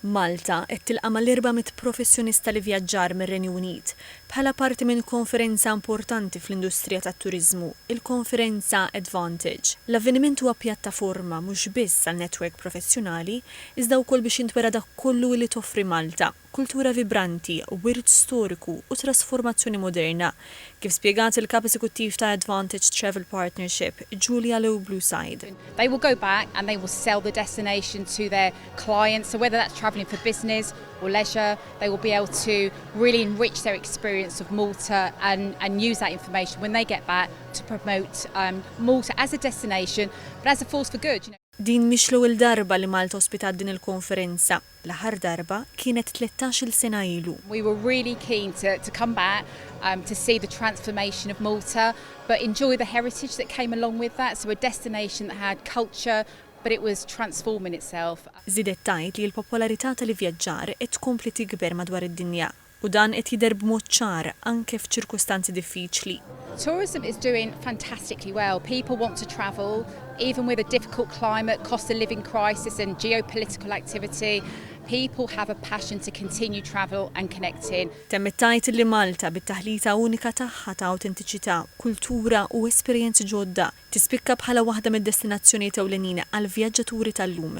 Malta qed tilqa' mal-400 professjonist tal-ivvjaġġar mir-Renju Unit bħala parti minn konferenza importanti fl-industrija tat-turiżmu, il-konferenza Advantage. L-avveniment huwa pjattaforma mhux biss għal netwerk professjonali, iżda wkoll biex jintwera dak kollu li toffri Malta, kultura vibranti, wirt storiku u trasformazzjoni moderna, kif spjegat il-kap eżekuttiv ta' Advantage Travel Partnership, Julia Blueside. They will go back and they will sell the destination to their clients, so whether that's travelling for business or leisure, they will be able to really enrich their experience of Malta and use that information when they get back to promote Malta as a destination, but as a force for good. Din mhix l-ewwel darba li Malta ospitat din il-konferenza. L-aħħar darba kienet 13-il sena ilu. We were really keen to come back to see the transformation of Malta, but enjoy the heritage that came along with that. So a destination that had culture, but it was transforming itself. Żidet tgħid li l-popolarità tal-ivvjaġġar qed tkompli tikber madwar id-dinja u dan qed jidher b'mod ċar anke f'ċirkustanzi diffiċli. Tourism is doing fantastically well. People want to travel, even with a difficult climate, cost of living crisis and geopolitical activity. People have a passion to continue travel and connecting. Temmet tgħid li Malta bit-taħlita unika tagħha ta' awtentiċità, kultura u esperjenzi ġodda tispikka bħala waħda mid-destinazzjonijiet ewlenin għal vjaġġaturi tal-lum.